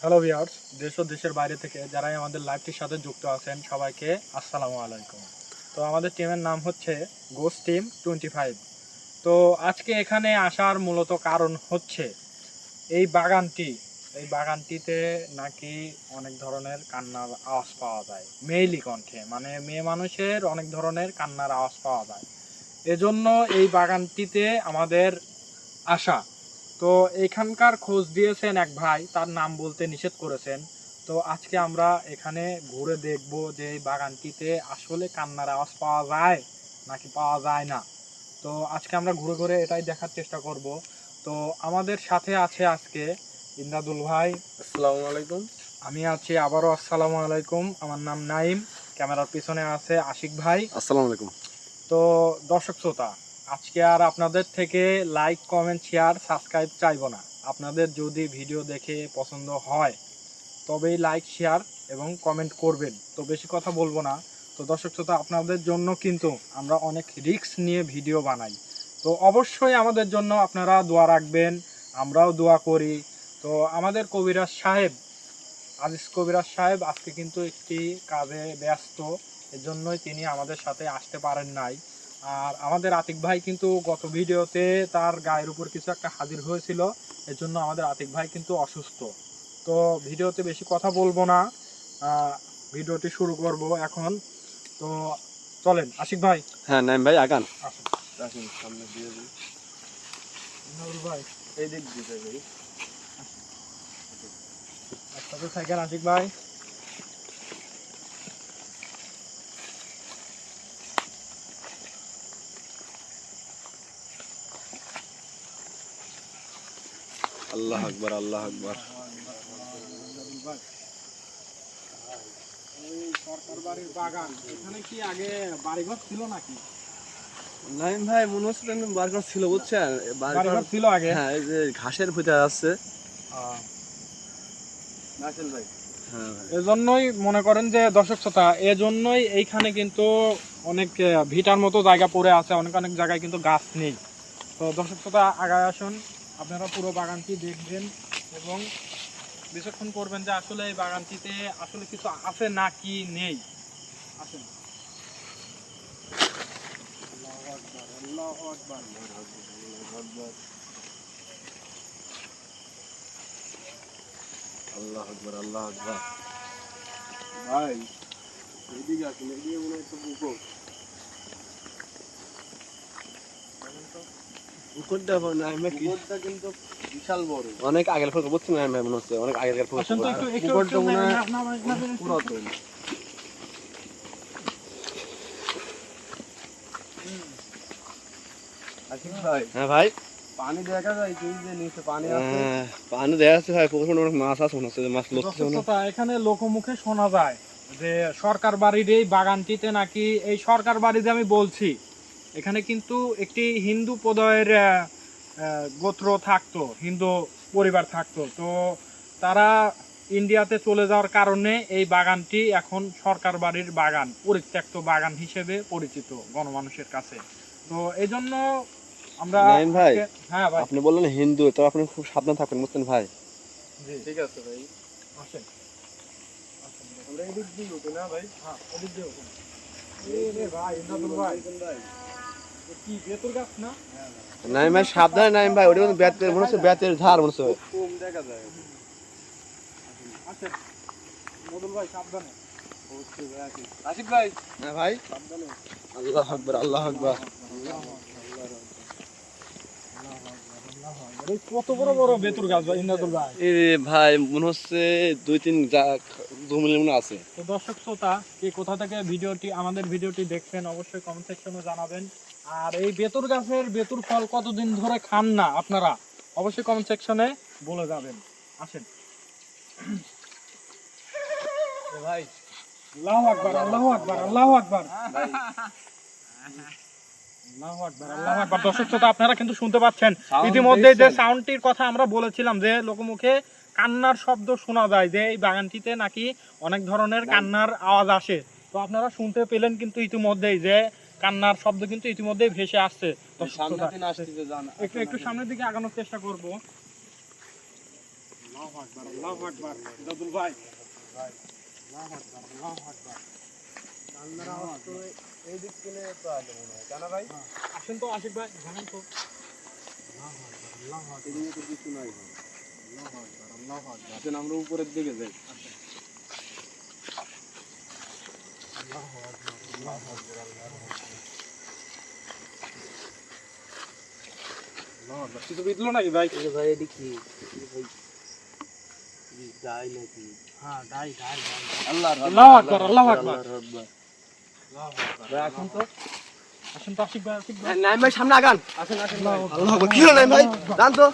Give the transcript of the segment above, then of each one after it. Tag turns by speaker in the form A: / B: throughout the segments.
A: Hello viewers, দেশ ও দেশের বাইরে থেকে যারাই আমাদের লাইভটির সাথে যুক্ত আছেন সবাইকে আসসালামু আলাইকুম। তো আমাদের টিমের নাম হচ্ছে গোস্ট টিম 25। তো আজকে এখানে আসার মূলত কারণ হচ্ছে এই বাগানটিতে নাকি অনেক ধরনের কান্নার আওয়াজ পাওয়া যায়, মেয়েলি কণ্ঠে, মানে মেয়ে মানুষের অনেক ধরনের কান্নার আওয়াজ পাওয়া যায়। এজন্য এই বাগানটিতে আমাদের আসা। তো এখানকার খোঁজ দিয়েছেন এক ভাই, তার নাম বলতে নিষেধ করেছেন। তো আজকে আমরা এখানে ঘুরে দেখব যে এই বাগানটিতে আসলে কান্নার আওয়াজ পাওয়া যায় নাকি পাওয়া যায় না। তো আজকে আমরা ঘুরে ঘুরে এটাই দেখার চেষ্টা করব। তো আমাদের সাথে আছে আজকে ইমদাদুল ভাই।
B: আসসালামু আলাইকুম।
A: আমি আছি আবারও আসসালামু আলাইকুম। আমার নাম নাইম। ক্যামেরার পিছনে আছে আশিক ভাই।
B: আসসালামু আলাইকুম।
A: তো দর্শক শ্রোতা, আজকে আর আপনাদের থেকে লাইক, কমেন্ট, শেয়ার, সাবস্ক্রাইব চাইবো না। আপনাদের যদি ভিডিও দেখে পছন্দ হয় তবেই লাইক, শেয়ার এবং কমেন্ট করবেন। তো বেশি কথা বলবো না। তো দর্শক শ্রোতা, আপনাদের জন্য কিন্তু আমরা অনেক রিস্ক নিয়ে ভিডিও বানাই। তো অবশ্যই আমাদের জন্য আপনারা দোয়া রাখবেন, আমরাও দোয়া করি। তো আমাদের আজিজ কবিরাজ সাহেব আজকে কিন্তু একটি কাজে ব্যস্ত, এজন্যই তিনি আমাদের সাথে আসতে পারেন নাই। আর আমাদের আতিক ভাই কিন্তু গত ভিডিওতে তার গায়ের উপর কিছু একটা হাজির হয়েছিল, এজন্য আমাদের আতিক ভাই কিন্তু অসুস্থ। তো ভিডিওতে বেশি কথা বলবো না, ভিডিওটি শুরু করব এখন। তো চলেন আশিক ভাই।
B: হ্যাঁ নাইম ভাই আগান।
A: আসুন
B: আসুন সামনে দিয়ে দিন।
A: নূর ভাই,
B: এই দিক দিয়ে ভাই।
A: একসাথে থাকেন আশিক ভাই।
B: আল্লাহ আকবার, আল্লাহ আকবার।
A: সরকার বাড়ির বাগান, এখানে কি আগে বাড়িঘর ছিল নাকি?
B: নাইম ভাই মনে হচ্ছে বার্গার ছিল, বুঝছেন?
A: বাড়িঘর ছিল আগে।
B: হ্যাঁ, এই যে ঘাসের ভিতরে আছে। নাচেন ভাই। হ্যাঁ ভাই।
A: এজন্যই মনে করেন যে দর্শক শ্রোতা, এজন্যই এইখানে কিন্তু অনেক ভিটার মতো জায়গা পড়ে আছে, অনেক অনেক জায়গায় কিন্তু গাছ নেই। তো দর্শক শ্রোতা, আগায় আসুন, আপনারা পুরো বাগানটি দেখবেন এবং বিচক্ষণ করবেন যে আসলে এই বাগানটিতে আসলে কিছু আছে নাকি নেই। আসেন। আল্লাহু আকবার, আল্লাহু আকবার।
B: আল্লাহ আকবার, আল্লাহ আকবার। ভাই এদিকে আসুন, এদিকে মনে হচ্ছে পুকুর। পুকুরটা নাইম ভাই, পুকুরটা কিন্তু বিশাল বড়, অনেক আগের ফটো, বুঝছেন নাইম ভাই? মনে হচ্ছে অনেক আগের ফটো।
A: আসেন তো একটু একটু
B: পুকুরটা মনে হয়
A: একটু
B: পুরাতন। আশিক ভাই। হ্যাঁ ভাই। পানি দেখা যায় কি যে নিচে পানি আছে? পানি দেখা যাচ্ছে ভাই, পুকুরে অনেক মাছ আছে, মনে হচ্ছে মাছ লড়ছে মনে হয়।
A: এখানে লোকমুখে শোনা যায় যে সরকার বাড়ির এই বাগানটিতে নাকি, এই সরকার বাড়ি যে আমি বলছি, এখানে কিন্তু একটি হিন্দু পদয়ের গোত্র থাকতো, হিন্দু পরিবার থাকতো। তো তারা ইন্ডিয়াতে চলে যাওয়ার কারণে এই বাগানটি এখন সরকার বাড়ির বাগান, পরিত্যক্ত বাগান হিসেবে পরিচিত গণমানুষের কাছে। তো এই জন্য আমরা
B: নাইম ভাই,
A: হ্যাঁ ভাই,
B: আপনি বললেন হিন্দু, তো আপনি খুব সাবধান থাকবেন, বুঝছেন ভাই?
A: জি
B: ঠিক আছে ভাই।
A: আসেন।
B: আমরা এদিক দিয়ে উঠি না ভাই?
A: হ্যাঁ, ওদিক দিয়ে উঠুন। এই রে ভাই, ইমদাদুল ভাই, এ কি বেতুর গাছ না?
B: নাইম ভাই সাবধানে, নাইম ভাই, ওটা কিন্তু ব্যাতের, মনে হচ্ছে ব্যাতের ধার মনে হচ্ছে। কম দেখা যায়।
A: আচ্ছা মদুল ভাই সাবধানে।
B: আশিক ভাই। হ্যাঁ ভাই সাবধানে। আল্লাহ আকবার, আল্লাহ আকবার।
A: এই কত বড় বড় বেতুর গাছ ভাই, ইমদাদুল ভাই।
B: এ ভাই মনে হচ্ছে 2-3 জমির মনে আছে।
A: তো দর্শক শ্রোতা, কে কোথা থেকে আমাদের ভিডিওটি দেখছেন অবশ্যই কমেন্ট সেকশনে জানাবেন। আর এই বেতুর গাছের বেতুর ফল কতদিন ধরে খান না আপনারা, অবশ্যই কমেন্ট সেকশনে বলে যাবেন। আসেন
B: ভাই
A: আল্লাহু আকবার, আল্লাহু আকবার, আল্লাহু আকবার, আল্লাহু আকবার, আল্লাহু আকবার। দর্শক শ্রোতা, আপনারা কিন্তু শুনতে পাচ্ছেন ইতিমধ্যে যে সাউন্ডটির কথা আমরা বলেছিলাম, যে লোকমুখে কান্নার শব্দ শোনা যায়, যে এই বাগানটিতে নাকি অনেক ধরনের কান্নার আওয়াজ আসে। তো আপনারা শুনতে পেলেন কিন্তু ইতিমধ্যেই যে কান্নার শব্দ কিন্তু ইতিমধ্যেই ভেসে আসছে। দর্শক শ্রোতা, একটু একটু সামনের দিকে আগানোর চেষ্টা করব। আল্লাহু আল্লাহু আকবার ইমদাদুল ভাই আল্লাহু আকবার আল্লাহু আকবার
B: কান্নার আওয়াজ তো এই দিক থেকে তো আসে মনে হয় কেন ভাই?
A: আসেন তো আশিক ভাই জানেন তো আল্লাহু আকবার
B: এদিকে তো কিছু নাই ভাই।
A: আল্লাহু আকবার আল্লাহু আকবার
B: আসেন আমরা উপরের দিকে যাই।
A: আল্লাহু আকবার আল্লাহু আকবার আল্লাহু আকবার কিছু বিদলো নাকি ভাই?
B: ভাই এদিক কি ভাই যাই নাকি?
A: হ্যাঁ ডাই ডাই
B: আল্লাহু আকবার
A: আল্লাহু আকবার
B: ভাই
A: আসেন তো আশিক ভাই
B: নাইম ভাই সামনে আগান।
A: আসেন আসেন
B: আল্লাহু আকবার কি হলো নাইম ভাই? জান তো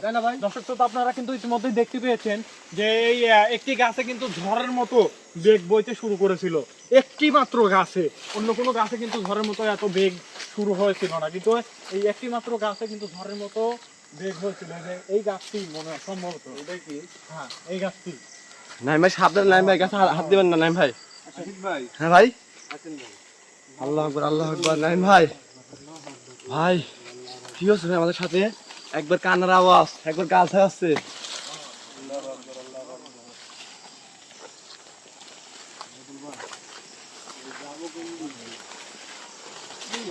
A: তাই না ভাই? দর্শক শ্রোতা, আপনারা কিন্তু ইতিমধ্যেই দেখতে পেয়েছেন যে এই একটি গাছে কিন্তু ঝড়ের মতো বেগ বইতে শুরু করেছিল। একটি মাত্র গাছে, অন্য কোনো গাছে কিন্তু ঝড়ের মতো এত বেগ শুরু হয়েছিল না, কিন্তু এই একটি মাত্র গাছে কিন্তু ঝড়ের মতো বেগ হয়েছিল। এই গাছটি মনে হয় সম্ভবত
B: এটা কি?
A: হ্যাঁ এই গাছটি।
B: নাইম ভাই সাবধান, নাইম ভাই গাছে হাত দিবেন না নাইম ভাই।
A: আশিক ভাই
B: হ্যাঁ ভাই
A: আসেন ভাই।
B: আল্লাহু আকবার নাইম ভাই। ভাই কি হচ্ছে ভাই আমাদের সাথে? একবার কান্নার আওয়াজ, একবার গাছ আসছে।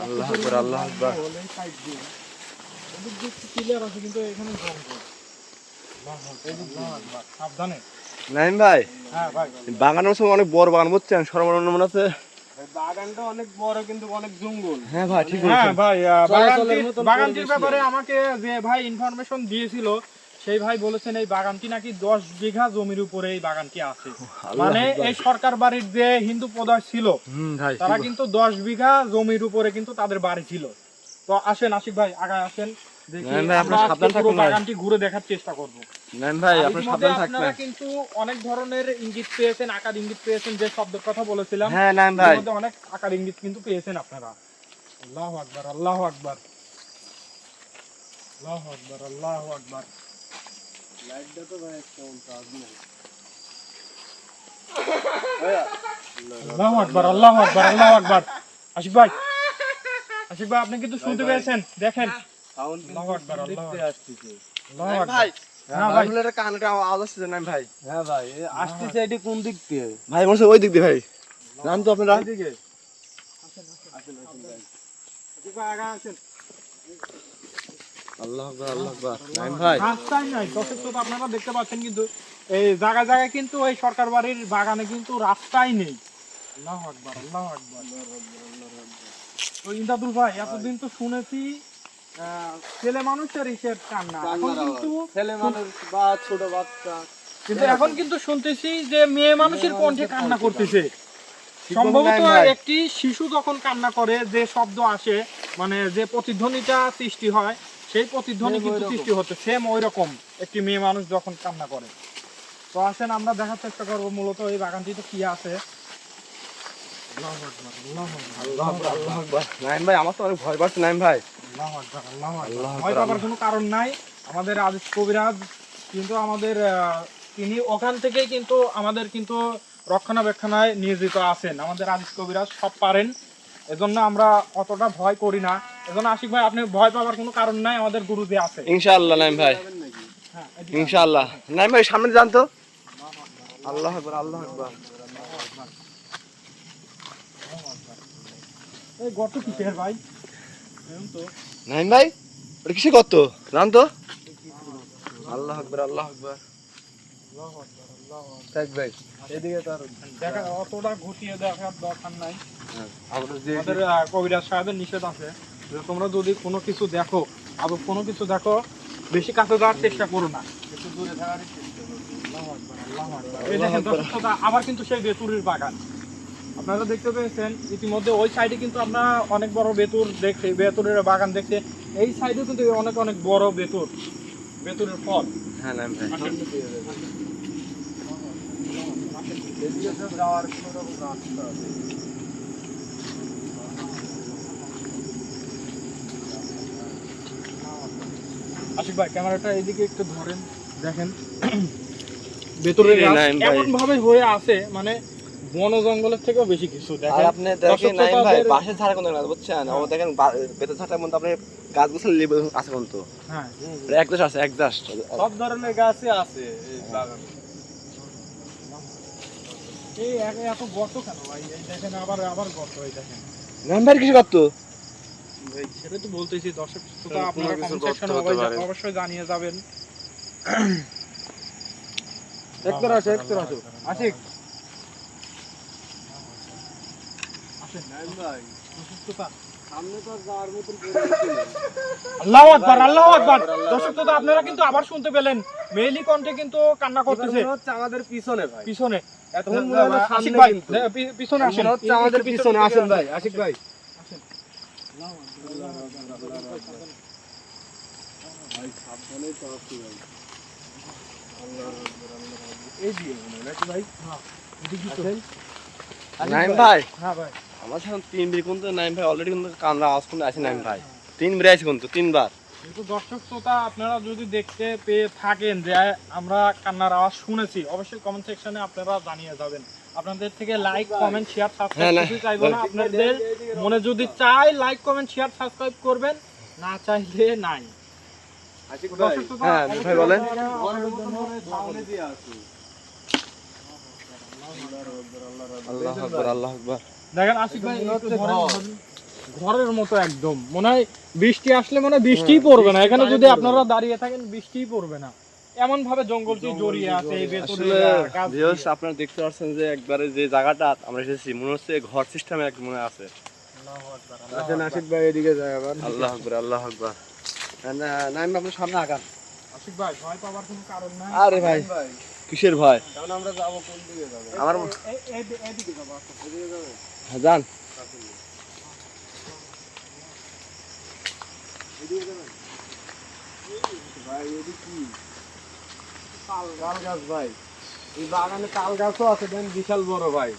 B: আল্লাহু আকবার আল্লাহু আকবার।
A: এই সাইড দিয়ে এদিক দিয়ে ক্লিয়ার আছে, কিন্তু এখানে জঙ্গল। আল্লাহু আকবার, সাবধানে।
B: নাইম ভাই
A: হ্যাঁ ভাই
B: বাগানের সময় অনেক বড় বাগান বুঝছেন, সর্বনিম্ন মনে আছে।
A: বাগানটা অনেক বড় কিন্তু অনেক জঙ্গল।
B: হ্যাঁ ভাই ঠিক
A: হ্যাঁ
B: বলেছেন।
A: ভাই
B: চলাচলের মতন
A: বাগানটির
B: পরিবেশ
A: ব্যাপারে
B: নেই।
A: আমাকে যে ভাই ইনফরমেশন দিয়েছিল, সেই ভাই বলেছেন এই বাগানটি নাকি 10 বিঘা জমির উপরে এই বাগানটি আছে।
B: আল্লাহু
A: মানে
B: আকবার।
A: এই সরকার বাড়ির যে হিন্দু প্রদেশ ছিল,
B: ভাই
A: তারা কিন্তু 10 বিঘা জমির উপরে কিন্তু তাদের বাড়ি ছিল। তো আসেন আশিক ভাই আগায় আসেন, দেখি
B: নাইম ভাই,
A: আমরা
B: আপনারা
A: আজকে
B: সাবধান
A: পুরো
B: থাকুন ভাই।
A: বাগানটি ঘুরে দেখার চেষ্টা করব।
B: নাইম ভাই
A: আর
B: আপনারা
A: ইতিমধ্যে
B: সাবধান
A: আপনারা
B: থাকবেন।
A: কিন্তু অনেক ধরনের ইঙ্গিত পেয়েছেন, আকার ইঙ্গিত পেয়েছেন, যে শব্দের কথা বলেছিলাম
B: হ্যাঁ নাইম ভাই
A: ইতিমধ্যে অনেক আকার ইঙ্গিত কিন্তু পেয়েছেন আপনারা। আল্লাহু আকবার আল্লাহু আকবার আল্লাহু আকবার আল্লাহু আকবার।
B: লাইটটা তো ভাই একদম চার্জ নেই।
A: আল্লাহু আকবার আল্লাহু আকবার আল্লাহু আকবার। আশিক ভাই আপনি কিন্তু শুনতে পেয়েছেন, দেখেন।
B: সাউন্ড
A: আল্লাহু আকবার আল্লাহু আকবার
B: আসছে।
A: আল্লাহু
B: নাইম
A: আকবার।
B: ভাই
A: হ্যাঁ ভাই
B: বাংলার কানটা আওয়াজ আসছে নাইম ভাই।
C: হ্যাঁ ভাই আসতেছে, এটি কোন দিক দিয়ে?
B: ভাই মনে হচ্ছে ওই দিক দিয়ে ভাই। জান তো আপনারা?
C: এদিকে
A: আশিক ভাই আগায় আসেন।
B: আল্লাহু আকবার আল্লাহু আকবার। নাইম ভাই
A: রাস্তায় নাই, দর্শক শ্রোতা, আপনারা দেখতে পাচ্ছেন কিন্তু এই জায়গায় জায়গায় কিন্তু এই সরকার বাড়ির বাগানে কিন্তু রাস্তাই নেই। আল্লাহু আকবার আল্লাহু আকবার। তো ইমদাদুল ভাই এতদিন তো শুনেছি ছেলে মানুষের ইসের কান্না, এখন কিন্তু
C: ছেলে মানুষ বা ছোট বাচ্চা,
A: কিন্তু এখন কিন্তু শুনতেছি যে মেয়ে মানুষের কণ্ঠে কান্না করতেছে।
B: ঠিক
A: সম্ভবত
B: বলেন নাই ভাই।
A: একটি শিশু যখন কান্না করে যে শব্দ আসে, মানে যে প্রতিধ্বনিটা সৃষ্টি হয়, সেই প্রতিধ্বনি
C: Same
A: কিন্তু
C: ওইরকম।
A: সৃষ্টি হচ্ছে সেম ওই রকম একটি মেয়ে মানুষ যখন কান্না করে। তো আসেন আমরা দেখার চেষ্টা করবো মূলত এই বাগানটিতে কি আছে। আল্লাহু আকবার, আল্লাহু আকবার,
B: আল্লাহু আকবার আল্লাহু আকবার। নাইম ভাই আমার তো অনেক ভয় পাচ্ছে নাইম ভাই।
A: আল্লাহু আকবার, আল্লাহু আকবার।
B: আল্লাহু আকবার,
A: ভয় পাবার
B: আল্লাহ।
A: কোনো কারণ নাই। আমাদের আজিজ কবিরাজ কিন্তু আমাদের তিনি ওখান থেকেই কিন্তু আমাদের কিন্তু রক্ষণাবেক্ষণায় নিয়োজিত আছেন। আমাদের আজিজ কবিরাজ সব পারেন, এজন্য আমরা অতটা ভয় করি না। এজন্য আশিক ভাই আপনি ভয় পাওয়ার কোনো কারণ নাই, আমাদের গুরুজি আছে।
B: ইনশাআল্লাহ নাইম ভাই
A: হ্যাঁ
B: ইনশাআল্লাহ। নাইম ভাই সামনে যান তো। আল্লাহু আকবার আল্লাহু আকবার।
A: এই গর্ত কিসের ভাই? দেখুন তো।
B: নাইম ভাই ওটা কিসে করত জান তো? আল্লাহু আকবার আল্লাহু আকবার।
A: আল্লাহু আকবার, আল্লাহু আকবার।
C: থাক ভাই এদিকে তার
A: দেখা অতটা ঘুটিয়ে দেখার দরকার নাই।
C: আমরা যে
A: আমাদের কবিরাজ সাহেবের নিষেধ আছে যে তোমরা যদি কোনো কিছু দেখো, আবার কোনো কিছু দেখো, বেশি কাছে যাওয়ার চেষ্টা করো না,
C: একটু দূরে থাকারই চেষ্টা করবো।
A: আল্লাহু আকবার, আল্লাহু আকবার। এই দেখেন দর্শক শ্রোতা, আবার কিন্তু সেই বেতুরের বাগান আপনারা দেখতে পেয়েছেন ইতিমধ্যে। ওই সাইডে কিন্তু আমরা অনেক বড় বেতুর দেখছি, বেতুরের বাগান দেখতে। এই সাইডেও কিন্তু অনেক অনেক বড় বেতুরের ফল।
B: হ্যাঁ নাইম ভাই
A: আসেন।
C: এদিকে তো যাওয়ার কোনো রকম রাস্তা আছে।
A: আশিক ভাই ক্যামেরাটা এইদিকে একটু ধরেন, দেখেন ভেতরে
B: এই রে নাইম ভাই।
A: এমন ভাবে হয়ে আছে, মানে বন জঙ্গলের থেকেও বেশি কিছু
B: আর
A: দেখেন।
B: আপনি দেখেন নাইম ভাই
A: দর্শক শ্রোতাদের-
B: বাসের ধারে কোন না বুঝছেন ও দেখেন বেতের ঝাড়টার মধ্যে আপনি গাছ গোছালি লেবু আছে কোন তো
A: হ্যাঁ,
B: একজাস্ট আছে একজাস্ট
C: সব ধরনের গাছই আছে এই বাগানে।
A: এই এত গর্ত কেন ভাই? এই দেখেন আবার গর্ত, এই দেখেন।
B: নাইম ভাই কিছু করতো
A: সেটা তো বলতেছি, দর্শক শ্রোতা
C: কোনো
A: আপনারা
C: কিছু
A: কমেন্ট
C: গর্ত
A: সেকশনে
C: হতে পারে।
A: অবশ্যই জানিয়ে যাবেন।
C: একটর আসো আশিক
A: আসেন
C: নাইম ভাই
A: দর্শক শ্রোতা।
C: সামনে তো আর যাওয়ার মতন পরিস্থিতি নেই।
A: আল্লাহু আকবার, আল্লাহু আকবার। দর্শক শ্রোতা আপনারা কিন্তু আবার শুনতে পেলেন, মেইলি কণ্ঠে কিন্তু কান্না করতেছে
C: এবার মনে হচ্ছে আমাদের পিছনে ভাই
A: পিছনে।
C: এতক্ষণ মনে হলো
A: আশিক
C: সামনে
A: ভাই,
C: কিন্তু।
A: পিছনে আসেন।
C: মনে হচ্ছে আমাদের
A: একটু
C: পিছনে
A: দিকে
C: আসেন ভাই আশিক ভাই
A: আসেন।
C: ভাই সাবধানে চড়াচ্ছি ভাই এই দিয়ে মনে হয় নাকি ভাই আসেন
B: নাইম ভাই
A: হ্যাঁ ভাই,
B: আমার সাথে 3 বির কোন তো নাইম ভাই অলরেডি কোন কামরা আওয়াজ কোন আছে নাইম ভাই 3 বির আছে কোন তো 3 বার
A: কিন্তু দর্শক শ্রোতা আপনারা যদি দেখতে পেয়ে থাকেন যে আমরা কান্নার আওয়াজ শুনেছি, অবশ্যই কমেন্ট সেকশনে আপনারা জানিয়ে যাবেন। আপনাদের থেকে লাইক কমেন্ট শেয়ার
B: হ্যাঁ,
A: সাবস্ক্রাইব
B: না।
A: কিছু চাইবো না, আপনাদের মনে যদি চায় লাইক কমেন্ট শেয়ার সাবস্ক্রাইব করবেন, না চাইলে নাই।
C: আশিক ভাই
A: দর্শক শ্রোতা,
B: হ্যাঁ, ভাই বলেন।
C: ঘরের মতন করে সামনে দিয়ে আসি
B: আল্লাহু আকবার আল্লাহু আকবার
A: দেখেন আশিক ভাই
C: মনে হচ্ছে
A: একটু ধরেন,
C: ঘর।
A: ধরেন। ঘরের মতো একদম মনে হয় বৃষ্টি আসলে মনে হয় বৃষ্টিই পড়বে না, এখানে যদি আপনারা দাঁড়িয়ে থাকেন বৃষ্টিই পড়বে না, এমন ভাবে জঙ্গলটি জড়িয়ে আছে এই ভেতরে
B: আসলে
A: গাছ
B: ভিউয়ার্স
A: দিয়ে।
B: আপনারা দেখতে পাচ্ছেন যে একবারে যে জায়গাটা আমরা এসেছি মনে হচ্ছে ঘর সিস্টেমে এক মনে আছে
C: আসেন আশিক ভাই এদিকে যায় আবার
B: আল্লাহু আকবার আল্লাহু আকবার নাইম আপনার সামনে আগান
A: আশিক ভাই ভয় পাওয়ার কোনো কারণ নাই।
B: আরে ভাই
C: ভাই
B: কিসের ভয়
C: কারণ আমরা যাবো কোন দিকে যাবো
B: আমার
A: এইদিকে যাবো, আসো।
C: এদিকে যাবে
B: যান
C: এদিকে যাবেন ভাই এদিকে কি তাল গাছ ভাই এই বাগানে তাল গাছও আছে দেন বিশাল বড় ভাই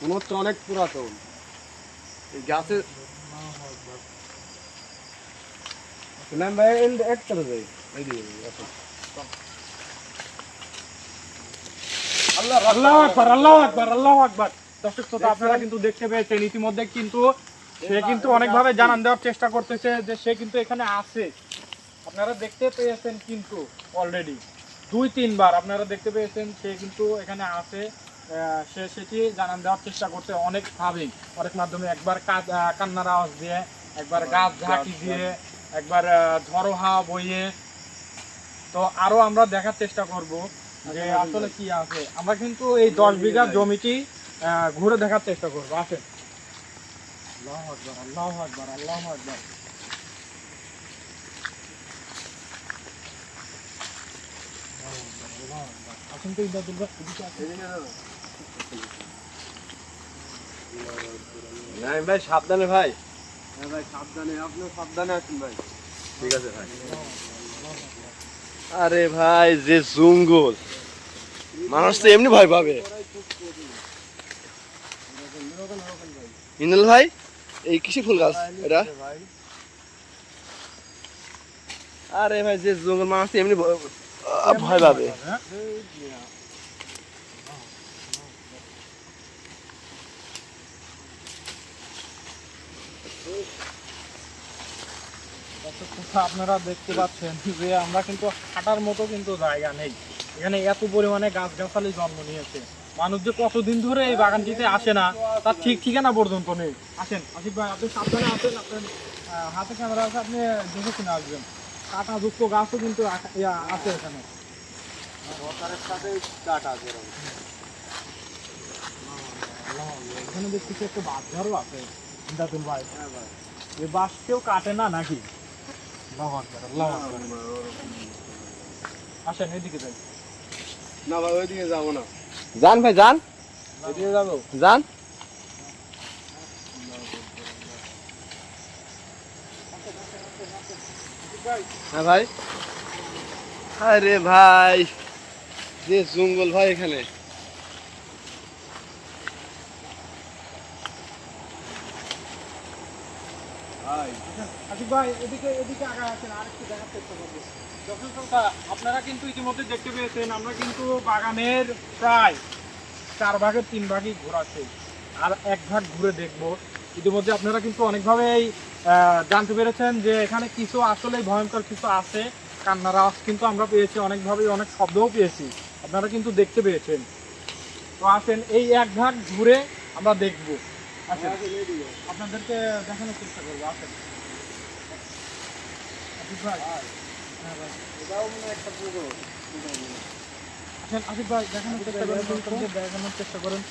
C: মনে হচ্ছে অনেক পুরাতন এই গাছে নাম ভাই এক করে যাই এইদিকে আসুন
A: আল্লাহু আকবার, আল্লাহু আকবার, আল্লাহু আকবার। দর্শক শ্রোতা আপনারা কিন্তু দেখতে পেয়েছেন ইতিমধ্যে কিন্তু সে কিন্তু অনেকভাবে জানান দেওয়ার চেষ্টা করতেছে যে সে কিন্তু এখানে আছে। আপনারা দেখতে পেয়েছেন কিন্তু অলরেডি 2-3 বার আপনারা দেখতে পেয়েছেন সে কিন্তু এখানে আছে। সে সেটি জানান দেওয়ার চেষ্টা করতে অনেকভাবেই, অনেক মাধ্যমে, একবার কান্নার আওয়াজ দিয়ে, একবার গাছ ঝাঁকি দিয়ে, একবার ঝড়ো হাওয়া বইয়ে। তো আরো আমরা দেখার চেষ্টা করব যে আসলে কি আছে। আমরা কিন্তু এই 10 বিঘা জমিটি ঘুরে দেখার চেষ্টা করবো। আসেন। আল্লাহু আকবার, আল্লাহু আকবার, আল্লাহু আকবার। আসেন তো ইন্দ্র দুর্গা, এদিকে আসেন।
C: এদিকে যাবে
B: নাইম ভাই সাবধানে ভাই
C: হ্যাঁ ভাই সাবধানে আপনিও সাবধানে আসুন ভাই
B: ঠিক আছে ভাই আরে ভাই যে জঙ্গল মানুষ তো এমনি ভয় পাবে ইন্দুল ভাই এই কিসের ফুল গাছ এটা
C: ভাই
B: আরে ভাই যে জঙ্গল মানুষ তো এমনি ভয় পাবে
A: হ্যাঁ? আপনারা দেখতে পাচ্ছেন যে আমরা কিন্তু হাঁটার মতো কিন্তু জায়গা নেই, এখানে এত পরিমাণে গাছগাছালি জন্ম নিয়েছে। মানুষ যে কতদিন ধরে এই বাগানটিতে আসে না তার ঠিক ঠিকানা পর্যন্ত নেই। আসেন আশিক ভাই, আপনি সাবধানে আসেন, আপনার হাতে ক্যামেরা আছে, আপনি দেখে শুনে আসবেন। কাঁটাযুক্ত গাছও কিন্তু আছে এখানে।
C: সরকারের সাথে কাটা আছে এরকম।
A: এখানে দেখতেছি একটা বাঁশঝাড়ও আছে। দাদুল ভাই,
C: হ্যাঁ ভাই
A: এই বাঁশ কেউ কাটে না নাকি? আল্লাহু আকবার, আল্লাহু আকবার। আসেন এদিকে যাই।
C: না ভাই ওইদিকে যাবো না
B: যান ভাই যান
C: এদিকে যাবো
B: যান হ্যাঁ ভাই আরে ভাই যে জঙ্গল ভাই এখানে
C: ভাই
A: আশিক ভাই এদিকে এদিকে আগায় আছেন, আরেকটু দেখার চেষ্টা করবো। দর্শক শ্রোতা, আপনারা কিন্তু ইতিমধ্যে দেখতে পেয়েছেন আমরা কিন্তু বাগানের প্রায় 4 ভাগের 3 ভাগই ঘোরা শেষ, আর 1 ভাগ ঘুরে দেখব। ইতিমধ্যে আপনারা কিন্তু অনেকভাবেই জানতে পেরেছেন যে এখানে কিছু আসলেই ভয়ঙ্কর কিছু আছে। কান্নার আওয়াজ কিন্তু আমরা পেয়েছি, অনেকভাবেই অনেক শব্দও পেয়েছি, আপনারা কিন্তু দেখতে পেয়েছেন। তো আসেন এই 1 ভাগ ঘুরে আমরা দেখব। আসেন আপনাদেরকে দেখানোর চেষ্টা করবো। আসেন আশিক ভাই, হ্যাঁ ভাই,
C: এটাও মনে হয় একটা পুকুর।
A: আসেন আশিক ভাই দেখানোর চেষ্টা করেন, দেখানোর চেষ্টা করেন।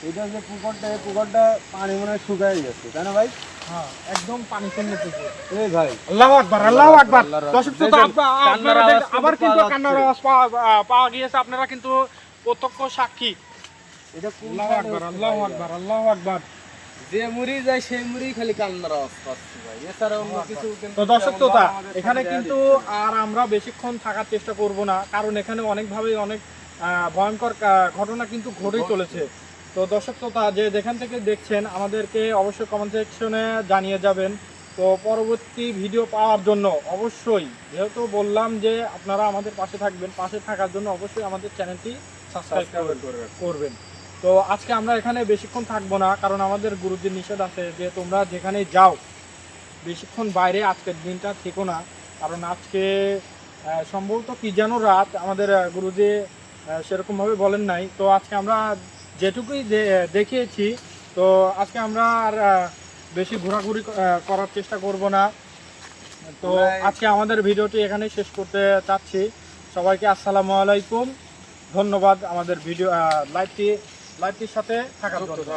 C: এটা যে পুকুরটা, এই পুকুরটা পানি মনে হয় শুকাই গেছে, তাই না ভাই?
A: হ্যাঁ, একদম পানি শূন্য পুকুর।
C: এই ভাই,
A: আল্লাহু আকবার, আল্লাহু আকবার।
C: আল্লাহর
A: দর্শক শ্রোতা,
C: দেখেন,
A: আপনারা
C: কান্নার আওয়াজ
A: দেখেন, আবার কিন্তু
C: পাওয়া
A: কান্নার
C: যাচ্ছে।
A: আওয়াজ পাওয়া গিয়েছে। আপনারা কিন্তু প্রত্যক্ষ সাক্ষী।
C: এটা কোন
A: আল্লাহু
C: জায়গায়
A: আকবার,
C: হচ্ছে
A: আল্লাহু
C: ভাই?
A: আকবার, আল্লাহু আকবার।
C: যে মুড়ি যায় সেই মুড়ি খালি কান্নার আওয়াজ পাচ্ছি ভাই, এছাড়া অন্য কিছু কিন্তু
A: তো দর্শক
C: তেমন
A: শ্রোতা,
C: ভাবে আমাদের
A: এখানে
C: সামনে
A: কিন্তু আর আমরা বেশিক্ষণ থাকার চেষ্টা করব না, কারণ এখানে অনেকভাবেই অনেক ভয়ঙ্কর ঘটনা কিন্তু ঘটেই চলেছে। তো দর্শক শ্রোতা, যে যেখান থেকে দেখছেন আমাদেরকে অবশ্যই কমেন্ট সেকশনে জানিয়ে যাবেন। তো পরবর্তী ভিডিও পাওয়ার জন্য অবশ্যই, যেহেতু বললাম যে আপনারা আমাদের পাশে থাকবেন, পাশে থাকার জন্য অবশ্যই আমাদের চ্যানেলটি সাবস্ক্রাইব করবেন। তো আজকে আমরা এখানে বেশিক্ষণ থাকবো না, কারণ আমাদের গুরুজির নিষেধ আছে যে তোমরা যেখানে যাও বেশিক্ষণ বাইরে আজকের দিনটা থেকো না, কারণ আজকে সম্ভবত কি যেন রাত, আমাদের গুরুজি সেরকমভাবে বলেন নাই। তো আজকে আমরা যেটুকুই দেখিয়েছি, তো আজকে আমরা আর বেশি ঘোরাঘুরি করার চেষ্টা করব না। তো আজকে আমাদের ভিডিওটি এখানেই শেষ করতে চাচ্ছি। সবাইকে আসসালামু আলাইকুম, ধন্যবাদ আমাদের ভিডিও লাইভটির সাথে থাকার জন্য।